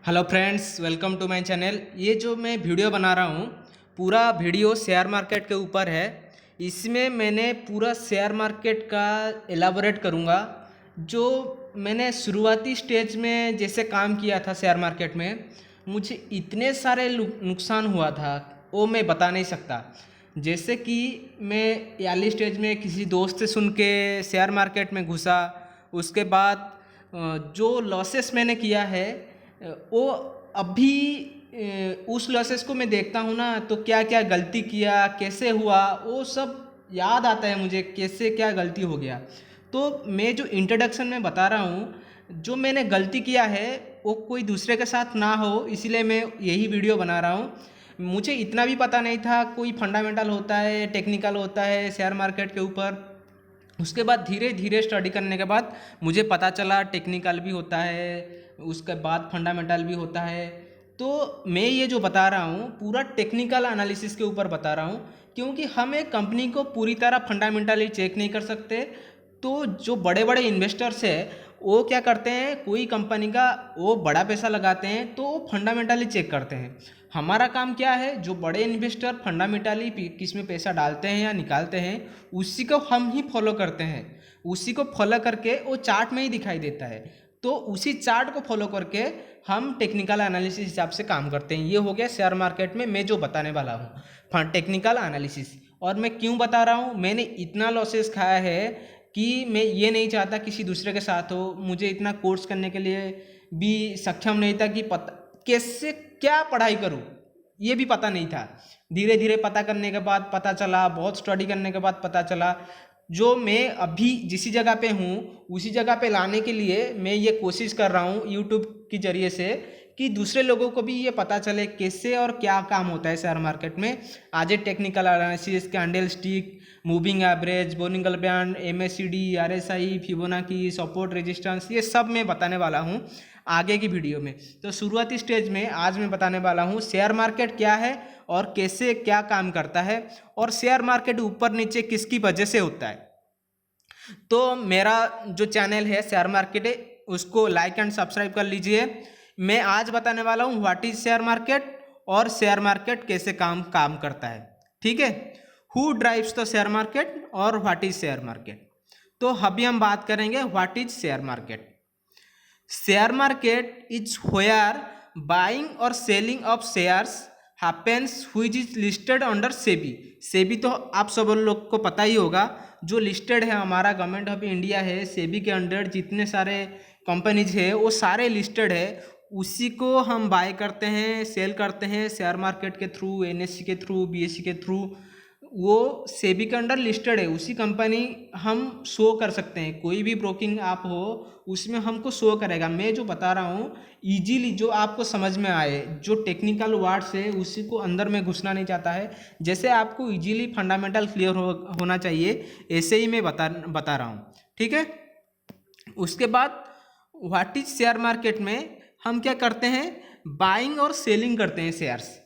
Hello friends, welcome to my channel. ये जो मैं वीडियो बना रहा हूँ, पूरा वीडियो शेयर मार्केट के ऊपर है। इसमें मैंने पूरा शेयर मार्केट का एलाबोरेट करूँगा। जो मैंने शुरुआती स्टेज में जैसे काम किया था शेयर मार्केट में, मुझे इतने सारे नुकसान हुआ था वो मैं बता नहीं सकता। जैसे कि मैं अर्ली स्टेज में किसी दोस्त से सुन के शेयर मार्केट में घुसा। उसके बाद जो लॉसेस मैंने किया है वो अभी उस लॉसेस को मैं देखता हूँ ना, तो क्या क्या गलती किया, कैसे हुआ, वो सब याद आता है मुझे, कैसे क्या गलती हो गया। तो मैं जो इंट्रोडक्शन में बता रहा हूँ, जो मैंने गलती किया है वो कोई दूसरे के साथ ना हो, इसीलिए मैं यही वीडियो बना रहा हूँ। मुझे इतना भी पता नहीं था कोई फंडामेंटल होता है, टेक्निकल होता है शेयर मार्केट के ऊपर। उसके बाद धीरे धीरे स्टडी करने के बाद मुझे पता चला टेक्निकल भी होता है, उसके बाद फंडामेंटल भी होता है। तो मैं ये जो बता रहा हूँ पूरा टेक्निकल एनालिसिस के ऊपर बता रहा हूँ, क्योंकि हम एक कंपनी को पूरी तरह फंडामेंटली चेक नहीं कर सकते। तो जो बड़े बड़े इन्वेस्टर्स है वो क्या करते हैं, कोई कंपनी का वो बड़ा पैसा लगाते हैं तो वो फंडामेंटली चेक करते हैं। हमारा काम क्या है, जो बड़े इन्वेस्टर फंडामेंटली किस में पैसा डालते हैं या निकालते हैं उसी को हम ही फॉलो करते हैं। उसी को फॉलो करके वो चार्ट में ही दिखाई देता है, तो उसी चार्ट को फॉलो करके हम टेक्निकल एनालिसिस हिसाब से काम करते हैं। ये हो गया शेयर मार्केट में मैं जो बताने वाला हूँ टेक्निकल एनालिसिस। और मैं क्यों बता रहा हूँ, मैंने इतना लॉसेस खाया है कि मैं ये नहीं चाहता किसी दूसरे के साथ हो। मुझे इतना कोर्स करने के लिए भी सक्षम नहीं था कि पता कैसे क्या पढ़ाई करूँ, ये भी पता नहीं था। धीरे धीरे पता करने के बाद पता चला, बहुत स्टडी करने के बाद पता चला। जो मैं अभी जिस जगह पे हूँ उसी जगह पे लाने के लिए मैं ये कोशिश कर रहा हूँ यूट्यूब के जरिए से, कि दूसरे लोगों को भी ये पता चले कैसे और क्या काम होता है शेयर मार्केट में। आज ये technical analysis, candle stick, moving average, Bollinger band, MACD, RSI, Fibonacci, support, resistance, ये सब मैं बताने वाला हूँ आगे की वीडियो में। तो शुरुआती स्टेज में आज मैं बताने वाला हूँ शेयर मार्केट क्या है और कैसे क्या काम करता है, और शेयर मार्केट ऊपर नीचे किसकी वजह से होता है। तो मेरा जो चैनल है शेयर मार्केट है, उसको लाइक एंड सब्सक्राइब कर लीजिए। मैं आज बताने वाला हूँ व्हाट इज शेयर मार्केट और शेयर मार्केट कैसे काम काम करता है। ठीक है, who drives the share market और व्हाट इज शेयर मार्केट। तो अभी हम बात करेंगे what is share market. Share market is where buying और selling of shares happens which is listed under SEBI. SEBI तो आप सब लोग को पता ही होगा, जो लिस्टेड है, हमारा गवर्नमेंट ऑफ इंडिया है। सेबी के अंडर जितने सारे कंपनीज है वो सारे लिस्टेड है। उसी को हम बाय करते हैं, सेल करते हैं शेयर मार्केट के थ्रू, एनएससी के थ्रू, बीएससी के थ्रू। वो सेबी के अंडर लिस्टेड है, उसी कंपनी हम शो कर सकते हैं। कोई भी ब्रोकिंग आप हो उसमें हमको शो करेगा। मैं जो बता रहा हूँ इजीली जो आपको समझ में आए, जो टेक्निकल वर्ड्स है उसी को अंदर में घुसना नहीं चाहता है। जैसे आपको इजीली फंडामेंटल क्लियर होना चाहिए, ऐसे ही मैं बता रहा हूँ। ठीक है, उसके बाद व्हाट इज शेयर मार्केट में हम क्या करते हैं, बाइंग और सेलिंग करते हैं शेयर्स।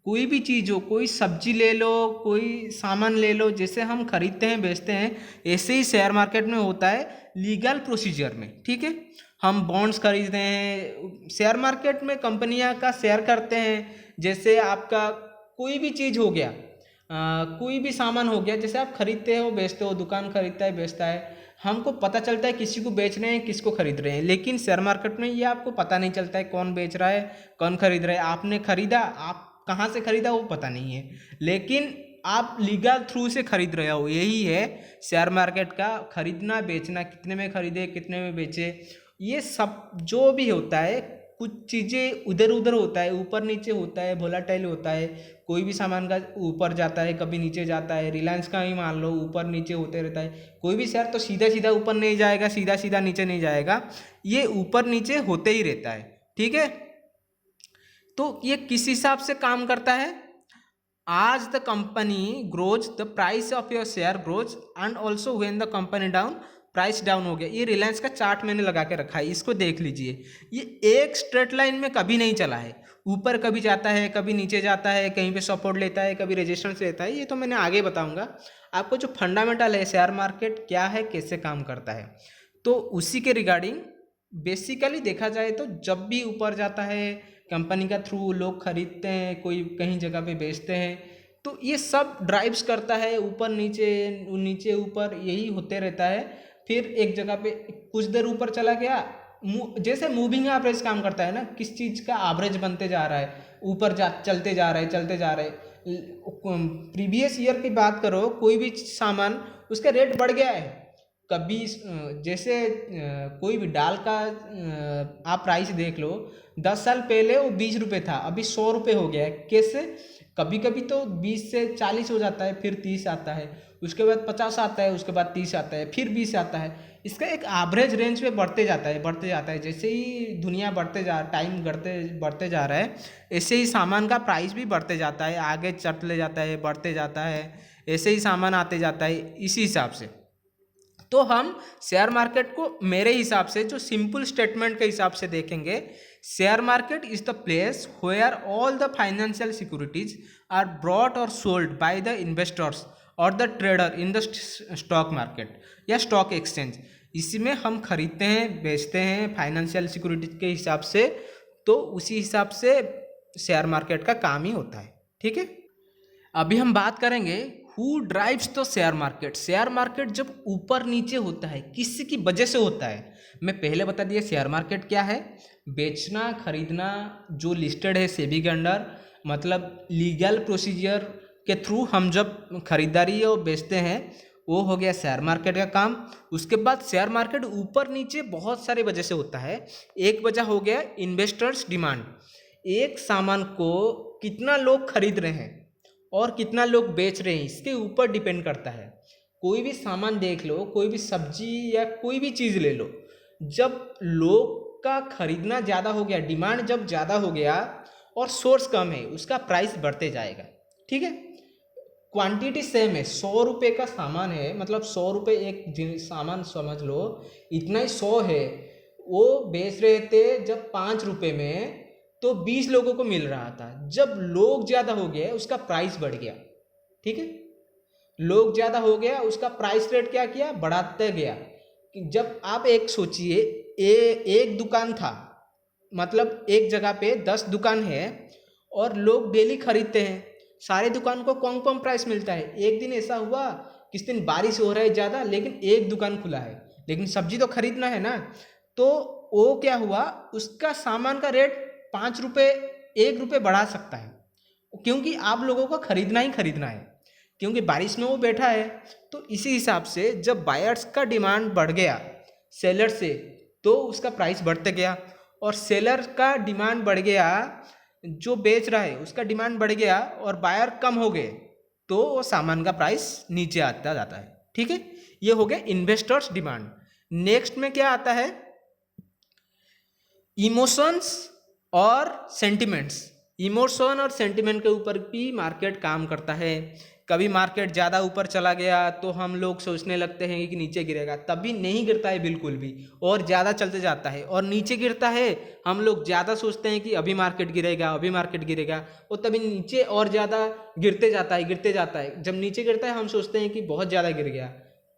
कोई भी चीज़ हो, कोई सब्जी ले लो, कोई सामान ले लो, जैसे हम खरीदते हैं बेचते हैं, ऐसे ही शेयर मार्केट में होता है लीगल प्रोसीजर में। ठीक है, हम बॉन्ड्स खरीदते हैं शेयर मार्केट में, कंपनियां का शेयर करते हैं। जैसे आपका कोई भी चीज़ हो गया, कोई भी सामान हो गया, जैसे आप खरीदते हो बेचते हो, दुकान खरीदता है बेचता है, हमको पता चलता है किसी को बेच रहे हैं किसको खरीद रहे हैं। लेकिन शेयर मार्केट में ये आपको पता नहीं चलता है कौन बेच रहा है कौन खरीद रहा है। आपने खरीदा, आप कहाँ से खरीदा वो पता नहीं है, लेकिन आप लीगल थ्रू से खरीद रहे हो। यही है शेयर मार्केट का खरीदना बेचना, कितने में खरीदे कितने में बेचे, ये सब जो भी होता है। कुछ चीज़ें उधर उधर होता है, ऊपर नीचे होता है, वोलाटाइल होता है। कोई भी सामान का ऊपर जाता है कभी नीचे जाता है। रिलायंस का ही मान लो, ऊपर नीचे होते रहता है। कोई भी शेयर तो सीधा सीधा ऊपर नहीं जाएगा, सीधा सीधा नीचे नहीं जाएगा, ये ऊपर नीचे होते ही रहता है। ठीक है, तो ये किस हिसाब से काम करता है। आज the company grows the price of your share grows and also when the company down price down हो गया। ये रिलायंस का चार्ट मैंने लगा के रखा है, इसको देख लीजिए। ये एक स्ट्रेट लाइन में कभी नहीं चला है, ऊपर कभी जाता है कभी नीचे जाता है, कहीं पे सपोर्ट लेता है कभी रेजिस्टेंस लेता है। ये तो मैंने आगे बताऊंगा आपको। जो फंडामेंटल है शेयर मार्केट क्या है कैसे काम करता है, तो उसी के रिगार्डिंग बेसिकली देखा जाए तो जब भी ऊपर जाता है कंपनी का थ्रू, लोग खरीदते हैं, कोई कहीं जगह पे बेचते हैं, तो ये सब ड्राइव्स करता है ऊपर नीचे, नीचे ऊपर, यही होते रहता है। फिर एक जगह पे कुछ देर ऊपर चला गया, जैसे मूविंग एवरेज काम करता है ना, किस चीज़ का एवरेज बनते जा रहा है, ऊपर जा चलते जा रहे, चलते जा रहे। प्रीवियस ईयर की बात करो, कोई भी सामान उसका रेट बढ़ गया है कभी, जैसे कोई भी दाल का आप प्राइस देख लो, 10 साल पहले वो 20 रुपये था, अभी 100 रुपये हो गया है। कैसे? कभी कभी तो 20 से 40 हो जाता है, फिर 30 आता है, उसके बाद 50 आता है, उसके बाद 30 आता है, फिर 20 आता है। इसका एक एवरेज रेंज पे बढ़ते जाता है, बढ़ते जाता है। जैसे ही दुनिया टाइम बढ़ते जा रहा है, ऐसे ही सामान का प्राइस भी बढ़ते जाता है, आगे चलते जाता है, बढ़ते जाता है, ऐसे ही सामान आते जाता है, इसी हिसाब से। तो हम शेयर मार्केट को मेरे हिसाब से, जो सिंपल स्टेटमेंट के हिसाब से देखेंगे, share market is the place where all the financial securities are brought और सोल्ड बाय द इन्वेस्टर्स और the trader in the stock market या स्टॉक एक्सचेंज। इसमें हम खरीदते हैं, बेचते हैं फाइनेंशियल सिक्योरिटीज के हिसाब से, तो उसी हिसाब से शेयर मार्केट का काम ही होता है। ठीक है, अभी हम बात करेंगे who drives the share market. Share market जब ऊपर नीचे होता है, किसी वजह से होता है। मैं पहले बता दिया शेयर मार्केट क्या है, बेचना खरीदना जो लिस्टेड है सेबी के अंडर, मतलब लीगल प्रोसीजर के थ्रू हम जब खरीदारी और बेचते हैं, वो हो गया शेयर मार्केट का काम। उसके बाद शेयर मार्केट ऊपर नीचे बहुत सारे वजह से होता है। एक वजह हो गया इन्वेस्टर्स डिमांड, एक सामान को कितना लोग खरीद रहे हैं और कितना लोग बेच रहे हैं, इसके ऊपर डिपेंड करता है। कोई भी सामान देख लो, कोई भी सब्जी या कोई भी चीज़ ले लो, जब लोग का खरीदना ज़्यादा हो गया, डिमांड जब ज़्यादा हो गया और सोर्स कम है, उसका प्राइस बढ़ते जाएगा। ठीक है, क्वांटिटी सेम है, 100 रुपये का सामान है, मतलब 100 रुपये एक सामान समझ लो, इतना ही 100 है, वो बेच रहे थे जब 5 रुपये में, तो 20 लोगों को मिल रहा था। जब लोग ज़्यादा हो गए उसका प्राइस बढ़ गया। ठीक है, लोग ज़्यादा हो गया, उसका प्राइस रेट क्या किया, बढ़ाते गया। जब आप एक सोचिए, एक दुकान था, मतलब एक जगह पे 10 दुकान है और लोग डेली खरीदते हैं, सारे दुकान को कम कम प्राइस मिलता है। एक दिन ऐसा हुआ, किस दिन बारिश हो रहा है ज़्यादा, लेकिन एक दुकान खुला है, लेकिन सब्जी तो खरीदना है ना, तो वो क्या हुआ, उसका सामान का रेट 5 रुपये 1 रुपये बढ़ा सकता है, क्योंकि आप लोगों को खरीदना ही खरीदना है, क्योंकि बारिश में वो बैठा है। तो इसी हिसाब से जब बायर्स का डिमांड बढ़ गया सेलर से, तो उसका प्राइस बढ़ते गया, और सेलर का डिमांड बढ़ गया, जो बेच रहा है उसका डिमांड बढ़ गया और बायर कम हो गए, तो वो सामान का प्राइस नीचे आता जाता है। ठीक है, ये हो गया इन्वेस्टर्स डिमांड। नेक्स्ट में क्या आता है, इमोशंस और सेंटिमेंट्स। इमोशन और सेंटिमेंट के ऊपर भी मार्केट काम करता है। कभी मार्केट ज़्यादा ऊपर चला गया तो हम लोग सोचने लगते हैं कि नीचे गिरेगा, तभी नहीं गिरता है बिल्कुल भी, और ज़्यादा चलते जाता है। और नीचे गिरता है, हम लोग ज़्यादा सोचते हैं कि अभी मार्केट गिरेगा, अभी मार्केट गिरेगा, और तभी नीचे और ज़्यादा गिरते जाता है, गिरते जाता है। जब नीचे गिरता है हम सोचते हैं कि बहुत ज़्यादा गिर गया,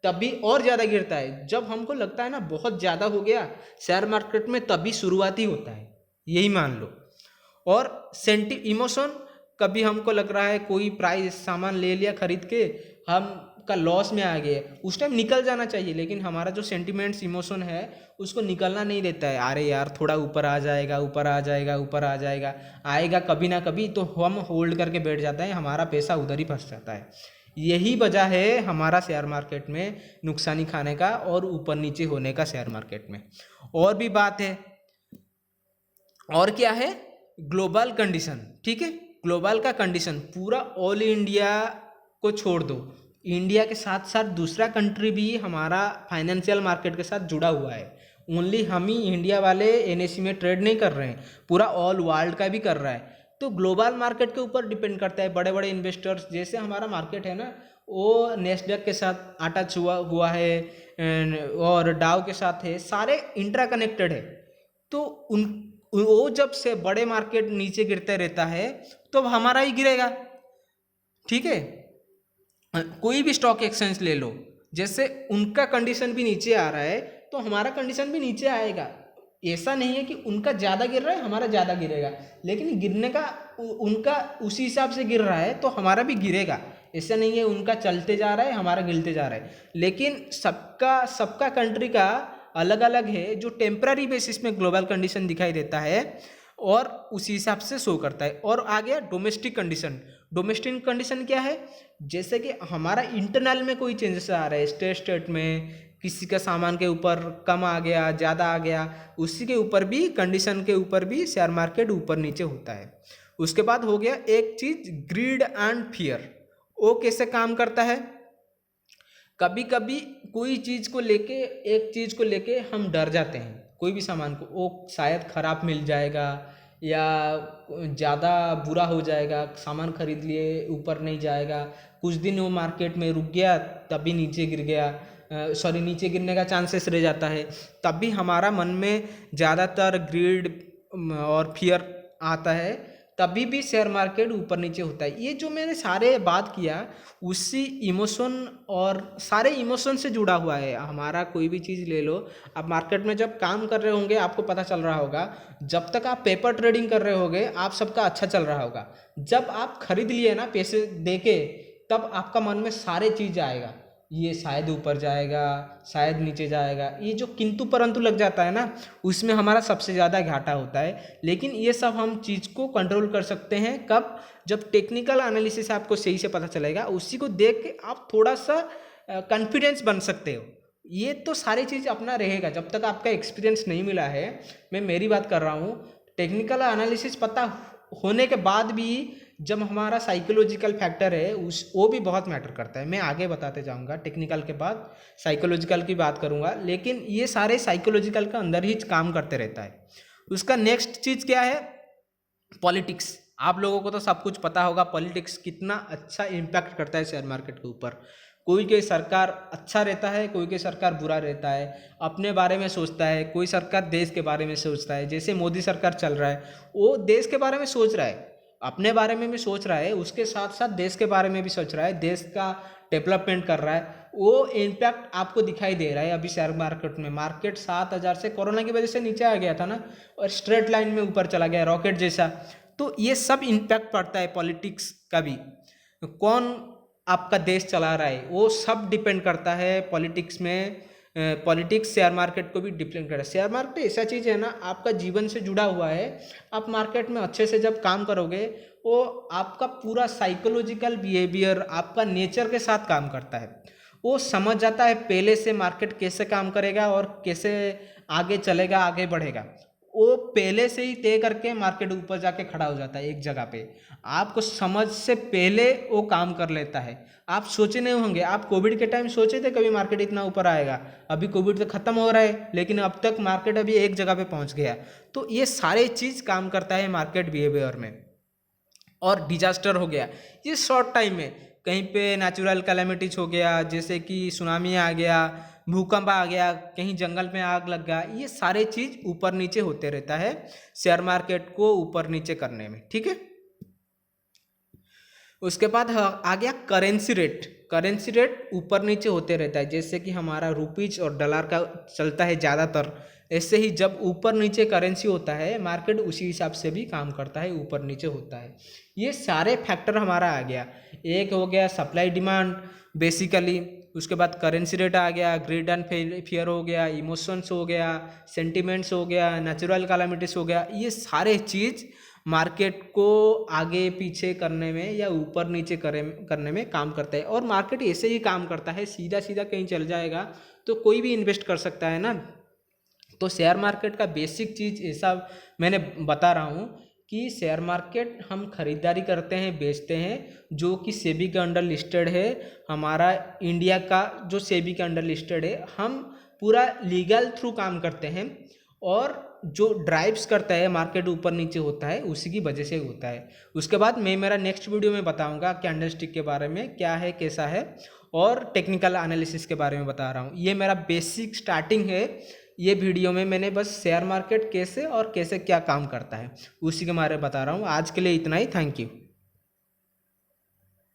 तभी और ज़्यादा गिरता है। जब हमको लगता है ना बहुत ज़्यादा हो गया शेयर मार्केट में, तभी शुरुआती होता है, यही मान लो। और इमोशन, कभी हमको लग रहा है कोई प्राइस सामान ले लिया खरीद के, हम का लॉस में आ गए, उस टाइम निकल जाना चाहिए, लेकिन हमारा जो सेंटिमेंट्स इमोशन है उसको निकलना नहीं देता है। अरे यार थोड़ा ऊपर आ जाएगा, ऊपर आ जाएगा, ऊपर आ जाएगा, आएगा कभी ना कभी, तो हम होल्ड करके बैठ जाते हैं, हमारा पैसा उधर ही फंस जाता है। यही वजह है हमारा शेयर मार्केट में नुकसानी खाने का और ऊपर नीचे होने का शेयर मार्केट में। और भी बात है, और क्या है, ग्लोबल कंडीशन। ठीक है, ग्लोबल का कंडीशन पूरा ऑल इंडिया को छोड़ दो, इंडिया के साथ साथ दूसरा कंट्री भी हमारा फाइनेंशियल मार्केट के साथ जुड़ा हुआ है। ओनली हम ही इंडिया वाले एनएससी में ट्रेड नहीं कर रहे हैं, पूरा ऑल वर्ल्ड का भी कर रहा है। तो ग्लोबल मार्केट के ऊपर डिपेंड करता है। बड़े बड़े इन्वेस्टर्स, जैसे हमारा मार्केट है ना, वो नेस्डैक के साथ अटैच हुआ है और डाउ के साथ है, सारे इंट्रा कनेक्टेड है। तो वो जब से बड़े मार्केट नीचे गिरते रहता है तो हमारा ही गिरेगा। ठीक है, कोई भी स्टॉक एक्सचेंज ले लो, जैसे उनका कंडीशन भी नीचे आ रहा है तो हमारा कंडीशन भी नीचे आएगा। ऐसा नहीं है कि उनका ज़्यादा गिर रहा है हमारा ज़्यादा गिरेगा, लेकिन गिरने का उनका उसी हिसाब से गिर रहा है तो हमारा भी गिरेगा। ऐसा नहीं है उनका चलते जा रहा है हमारा गिरते जा रहा है, लेकिन सबका सबका कंट्री का अलग अलग है जो टेम्पररी बेसिस में ग्लोबल कंडीशन दिखाई देता है और उसी हिसाब से शो करता है। और आ गया डोमेस्टिक कंडीशन। डोमेस्टिक कंडीशन क्या है? जैसे कि हमारा इंटरनल में कोई चेंजेस आ रहा है, स्टेट स्टेट में किसी का सामान के ऊपर कम आ गया ज़्यादा आ गया, उसी के ऊपर भी कंडीशन के ऊपर भी शेयर मार्केट ऊपर नीचे होता है। उसके बाद हो गया एक चीज़ ग्रीड एंड फियर। वो कैसे काम करता है? कभी कभी कोई चीज़ को लेके एक चीज़ को लेके हम डर जाते हैं, कोई भी सामान को, वो शायद ख़राब मिल जाएगा या ज़्यादा बुरा हो जाएगा, सामान खरीद लिए ऊपर नहीं जाएगा, कुछ दिन वो मार्केट में रुक गया तभी नीचे गिर गया, सॉरी नीचे गिरने का चांसेस रह जाता है, तब भी हमारा मन में ज़्यादातर ग्रीड और फियर आता है, तभी भी शेयर मार्केट ऊपर नीचे होता है। ये जो मैंने सारे बात किया उसी इमोशन और सारे इमोशन से जुड़ा हुआ है। हमारा कोई भी चीज़ ले लो, आप मार्केट में जब काम कर रहे होंगे आपको पता चल रहा होगा, जब तक आप पेपर ट्रेडिंग कर रहे होगे आप सबका अच्छा चल रहा होगा, जब आप खरीद लिए ना पैसे देके, तब आपका मन में सारे चीज़ आएगा, ये शायद ऊपर जाएगा शायद नीचे जाएगा, ये जो किंतु परंतु लग जाता है ना, उसमें हमारा सबसे ज़्यादा घाटा होता है। लेकिन ये सब हम चीज़ को कंट्रोल कर सकते हैं कब? जब टेक्निकल एनालिसिस आपको सही से पता चलेगा, उसी को देख के आप थोड़ा सा कॉन्फिडेंस बन सकते हो। ये तो सारी चीज़ अपना रहेगा, जब तक आपका एक्सपीरियंस नहीं मिला है, मैं मेरी बात कर रहा हूँ, टेक्निकल एनालिसिस पता होने के बाद भी जब हमारा साइकोलॉजिकल फैक्टर है वो भी बहुत मैटर करता है। मैं आगे बताते जाऊंगा, टेक्निकल के बाद साइकोलॉजिकल की बात करूंगा, लेकिन ये सारे साइकोलॉजिकल का अंदर ही काम करते रहता है। उसका नेक्स्ट चीज़ क्या है? पॉलिटिक्स। आप लोगों को तो सब कुछ पता होगा पॉलिटिक्स कितना अच्छा इम्पैक्ट करता है शेयर मार्केट के ऊपर। कोई सरकार अच्छा रहता है, कोई सरकार बुरा रहता है, अपने बारे में सोचता है, कोई सरकार देश के बारे में सोचता है। जैसे मोदी सरकार चल रहा है, वो देश के बारे में सोच रहा है, अपने बारे में भी सोच रहा है, उसके साथ साथ देश के बारे में भी सोच रहा है, देश का डेवलपमेंट कर रहा है। वो इम्पैक्ट आपको दिखाई दे रहा है अभी शेयर मार्केट में। मार्केट 7,000 से कोरोना की वजह से नीचे आ गया था ना, और स्ट्रेट लाइन में ऊपर चला गया रॉकेट जैसा। तो ये सब इम्पैक्ट पड़ता है पॉलिटिक्स का भी। कौन आपका देश चला रहा है वो सब डिपेंड करता है पॉलिटिक्स में। पॉलिटिक्स शेयर मार्केट को भी डिपेंड करता है। शेयर मार्केट ऐसा चीज़ है ना, आपका जीवन से जुड़ा हुआ है। आप मार्केट में अच्छे से जब काम करोगे, वो आपका पूरा साइकोलॉजिकल बिहेवियर आपका नेचर के साथ काम करता है। वो समझ जाता है पहले से मार्केट कैसे काम करेगा और कैसे आगे चलेगा, आगे बढ़ेगा। वो पहले से ही तय करके मार्केट ऊपर जाके खड़ा हो जाता है एक जगह पे। आपको समझ से पहले वो काम कर लेता है। आप सोचे नहीं होंगे, आप कोविड के टाइम सोचे थे कभी मार्केट इतना ऊपर आएगा? अभी कोविड तो खत्म हो रहा है, लेकिन अब तक मार्केट अभी एक जगह पे पहुंच गया। तो ये सारे चीज़ काम करता है मार्केट बिहेवियर में। और डिजास्टर हो गया, ये शॉर्ट टाइम में कहीं पे नेचुरल कैलेमिटीज हो गया, जैसे कि सुनामी आ गया, भूकंप आ गया, कहीं जंगल में आग लग गया, ये सारे चीज़ ऊपर नीचे होते रहता है शेयर मार्केट को ऊपर नीचे करने में। ठीक है, उसके बाद आ गया करेंसी रेट। करेंसी रेट ऊपर नीचे होते रहता है, जैसे कि हमारा रुपीज और डॉलर का चलता है ज़्यादातर, ऐसे ही जब ऊपर नीचे करेंसी होता है मार्केट उसी हिसाब से भी काम करता है, ऊपर नीचे होता है। ये सारे फैक्टर हमारा आ गया। एक हो गया सप्लाई डिमांड बेसिकली, उसके बाद करेंसी रेट आ गया, ग्रीड एंड फियर हो गया, इमोशंस हो गया, सेंटिमेंट्स हो गया, नेचुरल कैलामिटीज हो गया। ये सारे चीज़ मार्केट को आगे पीछे करने में या ऊपर नीचे करने में काम करता है। और मार्केट ऐसे ही काम करता है, सीधा सीधा कहीं चल जाएगा तो कोई भी इन्वेस्ट कर सकता है ना। तो शेयर मार्केट का बेसिक चीज़ ऐसा मैंने बता रहा हूँ कि शेयर मार्केट हम खरीदारी करते हैं, बेचते हैं, जो कि सेबी के अंडर लिस्टेड है। हमारा इंडिया का जो सेबी के अंडर लिस्टेड है, हम पूरा लीगल थ्रू काम करते हैं। और जो ड्राइव्स करता है मार्केट ऊपर नीचे होता है उसी की वजह से होता है। उसके बाद मैं मेरा नेक्स्ट वीडियो में बताऊंगा कैंडलस्टिक के बारे में, क्या है कैसा है, और टेक्निकल एनालिसिस के बारे में बता रहा हूँ। ये मेरा बेसिक स्टार्टिंग है। ये वीडियो में मैंने बस शेयर मार्केट कैसे और कैसे क्या काम करता है उसी के बारे में बता रहा हूँ। आज के लिए इतना ही, थैंक यू।